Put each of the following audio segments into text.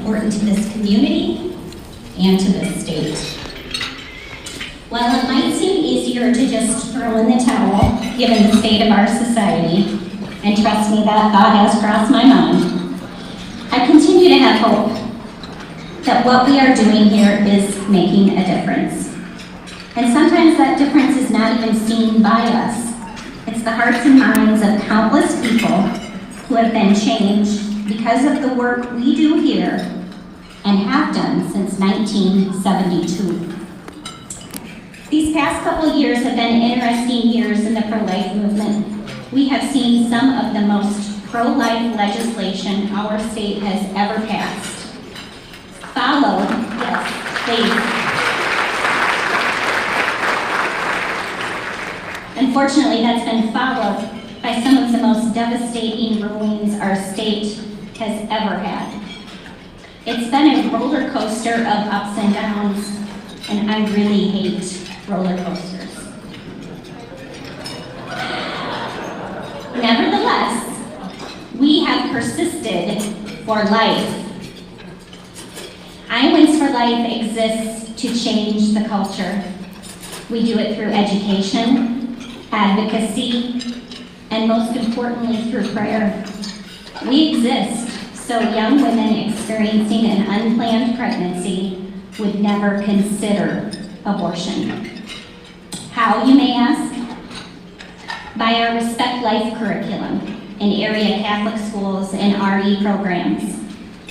important to this community and to this state. While it might seem easier to just throw in the towel, given the state of our society, and trust me, that thought has crossed my mind, I continue to have hope that what we are doing here is making a difference. And sometimes that difference is not even seen by us. It's the hearts and minds of countless people who have been changed because of the work we do here and have done since 1972. These past couple years have been interesting years in the pro-life movement. We have seen some of the most pro-life legislation our state has ever passed. Followed, yes, please. Unfortunately, that's been followed by some of the most devastating rulings our state has ever had. It's been a roller coaster of ups and downs, and I really hate roller coasters. Nevertheless, we have persisted for life. Iowans For Life exists to change the culture. We do it through education, advocacy, and most importantly, through prayer. We exist so young women experiencing an unplanned pregnancy would never consider abortion. How, you may ask? By our Respect Life curriculum in area Catholic schools and RE programs.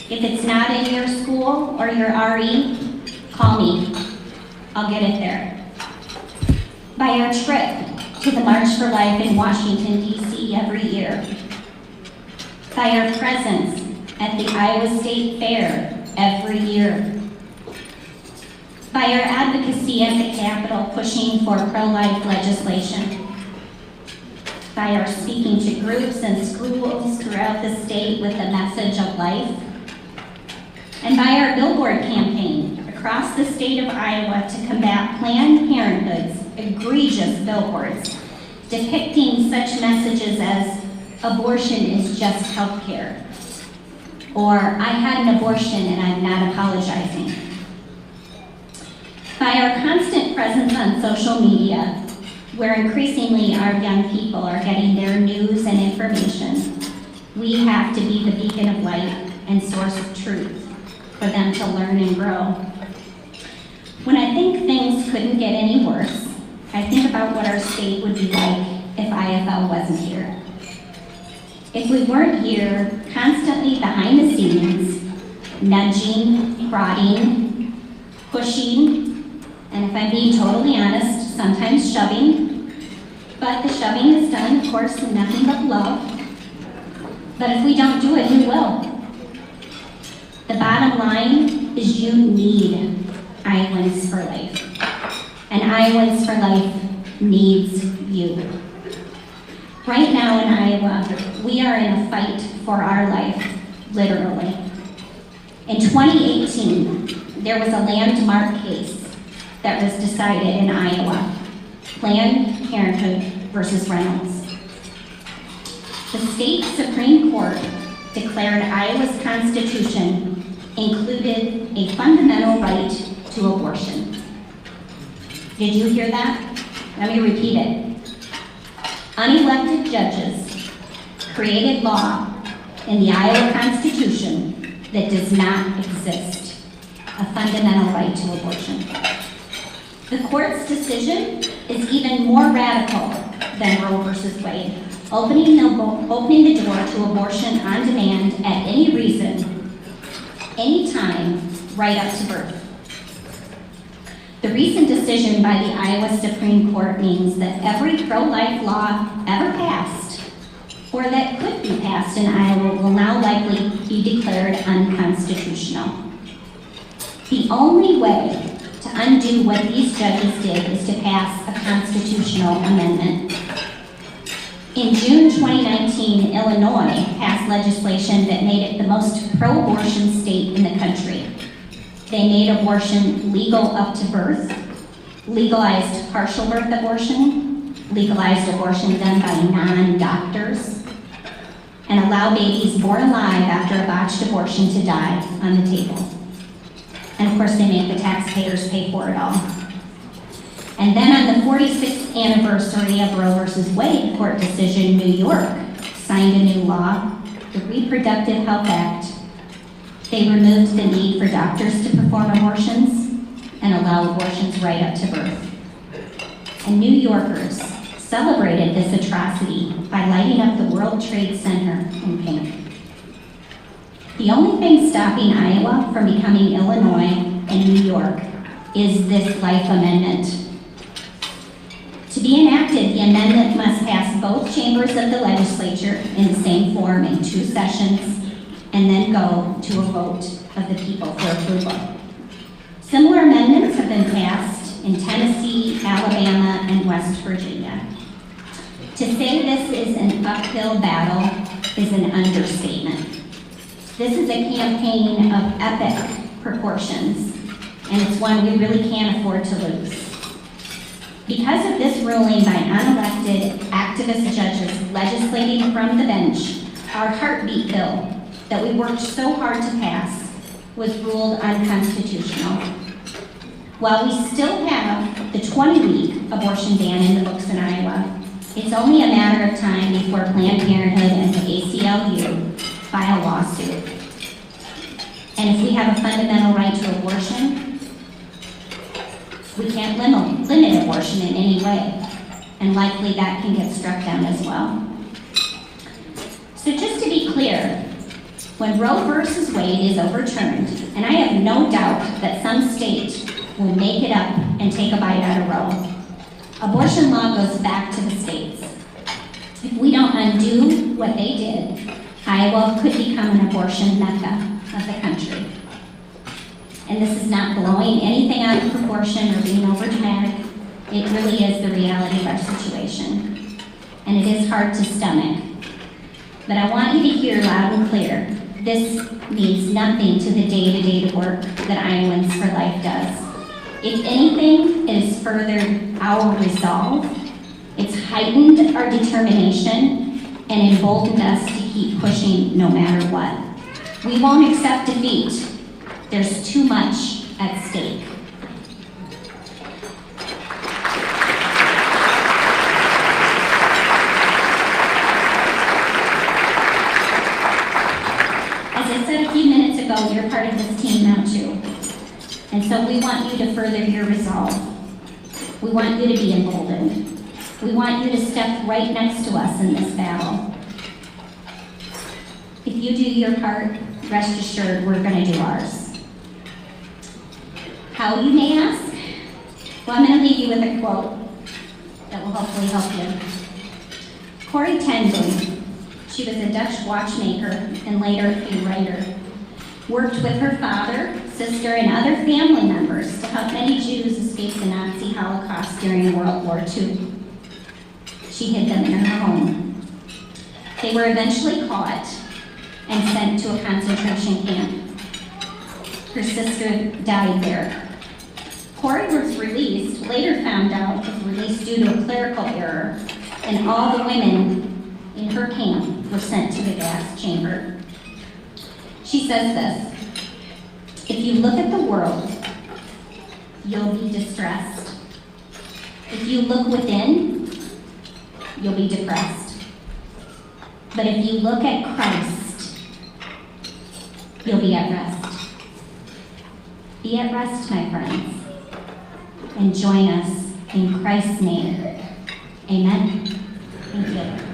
If it's not in your school or your RE, call me. I'll get it there. By our trip to the March for Life in Washington, D.C. every year. By our presence at the Iowa State Fair every year. By our advocacy at the Capitol pushing for pro-life legislation. By our speaking to groups and schools throughout the state with the message of life. And by our billboard campaign across the state of Iowa to combat Planned Parenthood's egregious billboards depicting such messages as abortion is just health care, or I had an abortion and I'm not apologizing. By our constant presence on social media, where increasingly our young people are getting their news and information, we have to be the beacon of light and source of truth for them to learn and grow. When I think things couldn't get any worse, I think about what our state would be like if IFL wasn't here. If we weren't here, constantly behind the scenes, nudging, prodding, pushing, and if I'm being totally honest, sometimes shoving, but the shoving is done, of course, in nothing but love. But if we don't do it, who will? The bottom line is you need Iowans For Life. And Iowans For Life needs you. Right now in Iowa, we are in a fight for our life, literally. In 2018, there was a landmark case that was decided in Iowa, Planned Parenthood versus Reynolds. The state Supreme Court declared Iowa's Constitution included a fundamental right to abortion. Did you hear that? Let me repeat it. Unelected judges created law in the Iowa Constitution that does not exist, a fundamental right to abortion. The court's decision is even more radical than Roe versus Wade, opening the door to abortion on demand at any reason, any time, right up to birth. The recent decision by the Iowa Supreme Court means that every pro-life law ever passed, or that could be passed in Iowa, will now likely be declared unconstitutional. The only way to undo what these judges did is to pass a constitutional amendment. In June 2019, Illinois passed legislation that made it the most pro-abortion state in the country. They made abortion legal up to birth, legalized partial birth abortion, legalized abortion done by non-doctors, and allow babies born alive after a botched abortion to die on the table. And of course, they make the taxpayers pay for it all. And then on the 46th anniversary of Roe v. Wade court decision, New York signed a new law, the Reproductive Health Act. They removed the need for doctors to perform abortions and allow abortions right up to birth. And New Yorkers celebrated this atrocity by lighting up the World Trade Center in pink. The only thing stopping Iowa from becoming Illinois and New York is this life amendment. To be enacted, the amendment must pass both chambers of the legislature in the same form in 2 sessions, and then go to a vote of the people for approval. Similar amendments have been passed in Tennessee, Alabama, and West Virginia. To say this is an uphill battle is an understatement. This is a campaign of epic proportions, and it's one we really can't afford to lose. Because of this ruling by unelected activist judges legislating from the bench, our heartbeat bill that we worked so hard to pass was ruled unconstitutional. While we still have the 20-week abortion ban in the books in Iowa, it's only a matter of time before Planned Parenthood and the ACLU file a lawsuit. And if we have a fundamental right to abortion, we can't limit abortion in any way, and likely that can get struck down as well. So just to be clear, when Roe versus Wade is overturned, and I have no doubt that some state will make it up and take a bite out of Roe, abortion law goes back to the states. If we don't undo what they did, Iowa could become an abortion mecca of the country. And this is not blowing anything out of proportion or being overdramatic. It really is the reality of our situation. And it is hard to stomach. But I want you to hear loud and clear, this means nothing to the day-to-day work that Iowans For Life does. If anything, it has furthered our resolve, it's heightened our determination, and emboldened us to keep pushing no matter what. We won't accept defeat. There's too much at stake. As I said a few minutes ago, you're part of this team now too. And so we want you to further your resolve. We want you to be emboldened. We want you to step right next to us in this battle. If you do your part, rest assured we're going to do ours. How, you may ask? Well, I'm going to leave you with a quote that will hopefully help you. Corrie ten Boom, she was a Dutch watchmaker and later a writer, worked with her father, sister, and other family members to help many Jews escape the Nazi Holocaust during World War II. She hid them in her home. They were eventually caught and sent to a concentration camp. Her sister died there. Corrie was released, later found out was released due to a clerical error, and all the women in her camp were sent to the gas chamber. She says this, if you look at the world, you'll be distressed. If you look within, you'll be depressed. But if you look at Christ, you'll be at rest. Be at rest, my friends, and join us in Christ's name. Amen. Thank you.